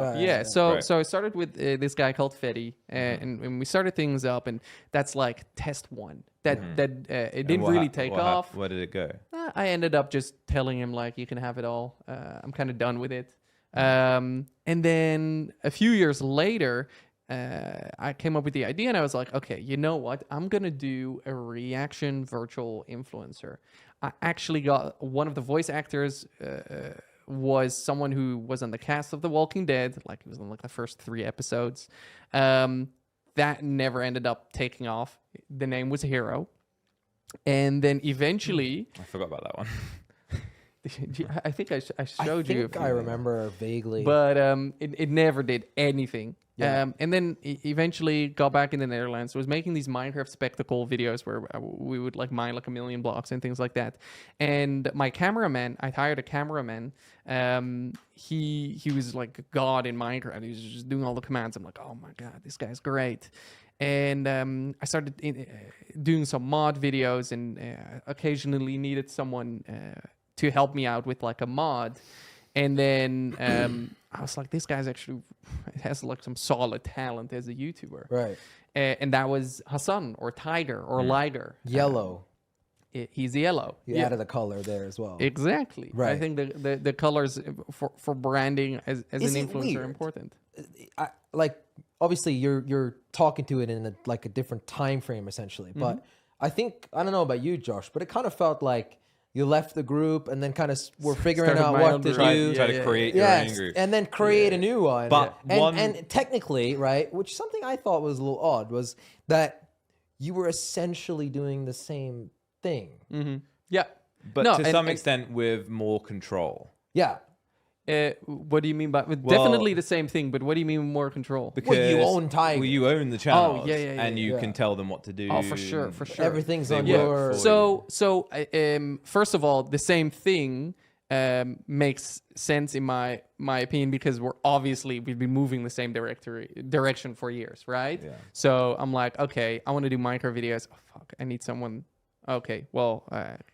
Yeah, so I started with this guy called Fetty, and we started things up, and that's like test one. That it didn't really take off. Where did it go? I ended up just telling him like, you can have it all. I'm kind of done with it. And then a few years later, I came up with the idea, and I was like, okay, you know what? I'm gonna do a reaction virtual influencer. I actually got one of the voice actors. Was someone who was on the cast of The Walking Dead, like he was on like the first 3 episodes. That never ended up taking off. The name was Hero. And then eventually... I forgot about that one. I think I showed you. I think I remember vaguely. But it never did anything. Yeah. And then eventually got back in the Netherlands. Was making these Minecraft spectacle videos where we would like mine like 1 million blocks and things like that. And my cameraman, I hired a cameraman. He was like a god in Minecraft. He was just doing all the commands. I'm like, oh my god, this guy's great. And I started doing some mod videos, and occasionally needed someone to help me out with like a mod. And then I was like, this guy's actually has like some solid talent as a YouTuber. Right. And that was Hassan or Tiger or Liger. Yellow. He's yellow. You added a color there as well. Exactly. Right. I think the colors for branding as an influencer are important. Like, obviously you're talking to it in a different time frame essentially. But I think, I don't know about you, Josh, but it kind of felt like you left the group and then kind of were figuring out what to do. Try to create your own group. And then create a new one. But and technically, right, which something I thought was a little odd, was that you were essentially doing the same thing. Mm-hmm. Yeah. But to some extent with more control. Yeah. What do you mean by definitely the same thing? But what do you mean more control? Because you own Tiger. Well, you own the channel. And you can tell them what to do. Oh, for sure. Everything's on your. So first of all, the same thing makes sense in my opinion, because we've been moving the same direction for years, right? Yeah. So I'm like, okay, I want to do Minecraft videos. Oh fuck, I need someone. Okay, well,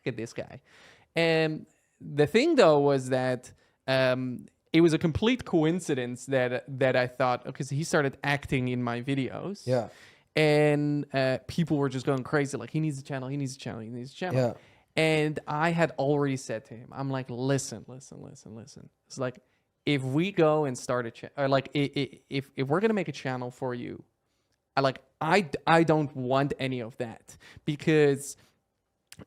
get this guy. And the thing though was that. It was a complete coincidence that I thought, because he started acting in my videos. Yeah. And people were just going crazy, like, he needs a channel. Yeah. And I had already said to him, I'm like, listen. It's like, if we go and start a channel, or like, if we're going to make a channel for you, I don't want any of that, because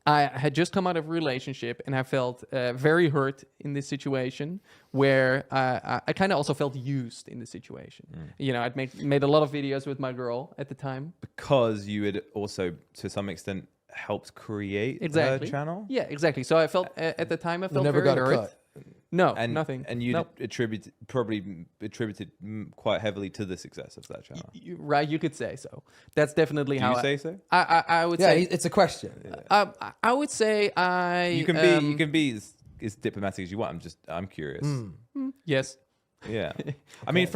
I had just come out of a relationship, and I felt very hurt in this situation, where I kind of also felt used in the situation. You know, I'd made a lot of videos with my girl at the time. Because you had also, to some extent, helped create a channel? Yeah, exactly. So I felt, at the time, I felt never very got a hurt. cut. No, and, nothing. And you attributed quite heavily to the success of that channel. Right, you could say so. That's definitely how you say so? I would say. Yeah, it's a question. I would say You can be as diplomatic as you want. I'm curious. Yes. Yeah. I mean,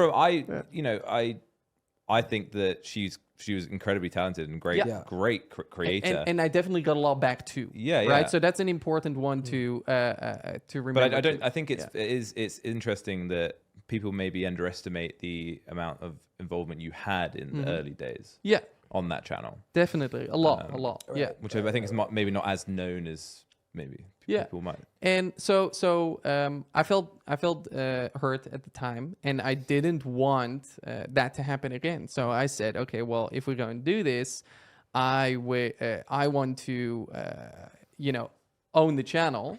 I think that she was incredibly talented and great creator. And I definitely got a lot back too. Yeah. Right. So that's an important one to remember. But I think it's interesting that people maybe underestimate the amount of involvement you had in the early days. Yeah. On that channel. Definitely a lot. Yeah. Which I think is maybe not as known as maybe people might. And so I felt hurt at the time, and I didn't want that to happen again. So I said, okay, well, if we're going to do this, I want to own the channel.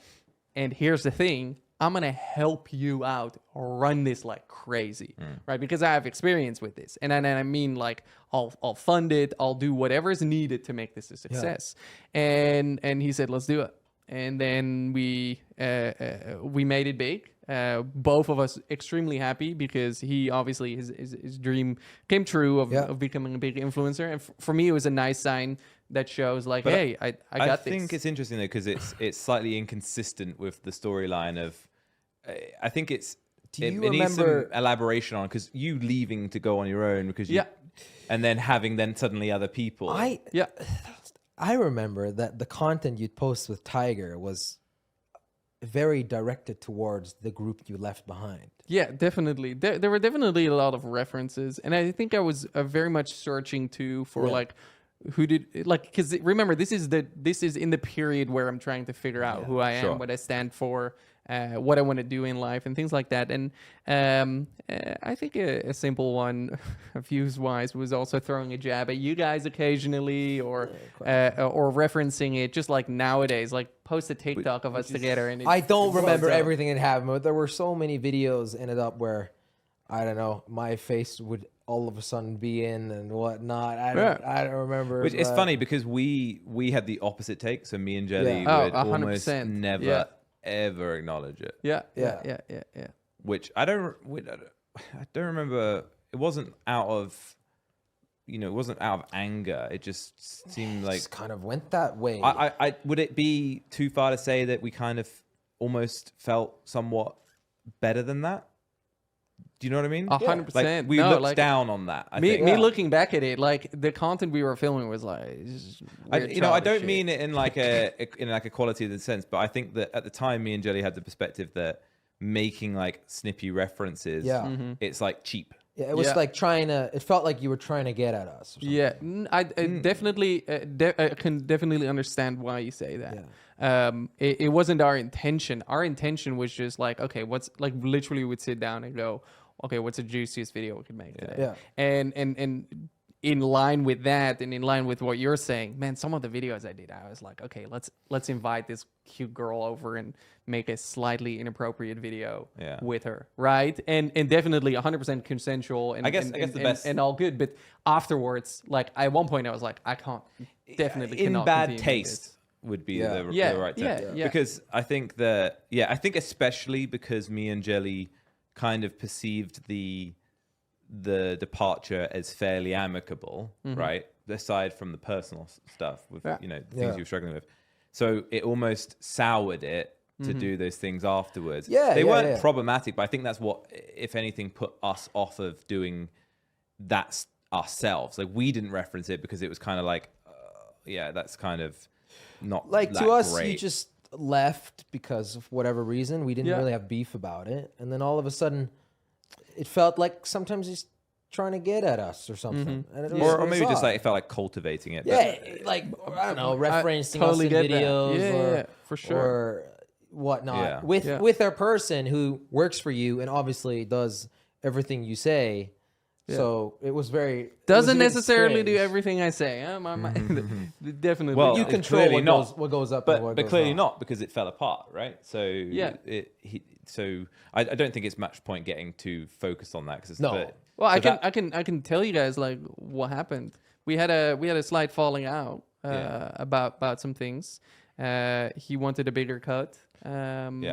And here's the thing, I'm gonna help you out, run this like crazy, right? Because I have experience with this, and I mean, like, I'll fund it, I'll do whatever is needed to make this a success. And he said, let's do it. And then we made it big. Both of us extremely happy, because he obviously his dream came true of becoming a big influencer. And for me, it was a nice sign that shows like, hey, I got this. I think it's interesting though, because it's slightly inconsistent with the storyline of. I think it needs some elaboration on, because you leaving to go on your own because and then having suddenly other people. I remember that the content you'd post with Tiger was very directed towards the group you left behind. Yeah, definitely. There were definitely a lot of references, and I think I was very much searching too for like who did like, because remember this is in the period where I'm trying to figure out who I am, what I stand for, what I want to do in life, and things like that. And I think a simple one, views wise, was also throwing a jab at you guys occasionally, or referencing it, just like nowadays, like post a TikTok of us together. And I don't remember everything that happened, but there were so many videos ended up where, I don't know, my face would all of a sudden be in and whatnot. I don't remember. Which is funny because we had the opposite take. So me and Jelly would almost never ever acknowledge it. Yeah. Which I don't remember. It wasn't out of, it wasn't out of anger. It just seemed like just kind of went that way. I would it be too far to say that we kind of almost felt somewhat better than that? Do you know what I mean? 100%. Like we looked down on that. I think. Me looking back at it, like the content we were filming was like, I don't mean it in like a qualitative sense, but I think that at the time, me and Jelly had the perspective that making like snippy references, it's like cheap. Yeah, it was like it felt like you were trying to get at us. Yeah, I definitely, I can definitely understand why you say that. Yeah. It wasn't our intention. Our intention was just like, okay, what's like literally we'd sit down and go, okay, what's the juiciest video we could make today? Yeah. And in line with that, and in line with what you're saying, man, some of the videos I did, I was like, okay, let's invite this cute girl over and make a slightly inappropriate video with her, right? And definitely 100% consensual, and I guess the best and all good. But afterwards, like at one point, I was like, I can't, definitely in cannot bad continue taste would be the right term. Because I think that especially because me and Jelly kind of perceived the departure as fairly amicable, right? Aside from the personal stuff with the things you were struggling with, so it almost soured it to do those things afterwards. They weren't problematic, but I think that's what, if anything, put us off of doing that ourselves. Like we didn't reference it because it was kind of like, that's kind of not like that to us. great. You just left because of whatever reason. We didn't really have beef about it, and then all of a sudden, it felt like sometimes he's trying to get at us or something. And or maybe just like it felt like cultivating it. Like I don't know, referencing totally us in videos, or for sure, or whatnot with their person who works for you and obviously does everything you say. So it was very doesn't necessarily do everything I say. Definitely. Well, you control what goes up, but clearly not, because it fell apart, right? So so I don't think it's much point getting too focused on that because Well, I can tell you guys like what happened. We had a slight falling out about some things. He wanted a bigger cut. And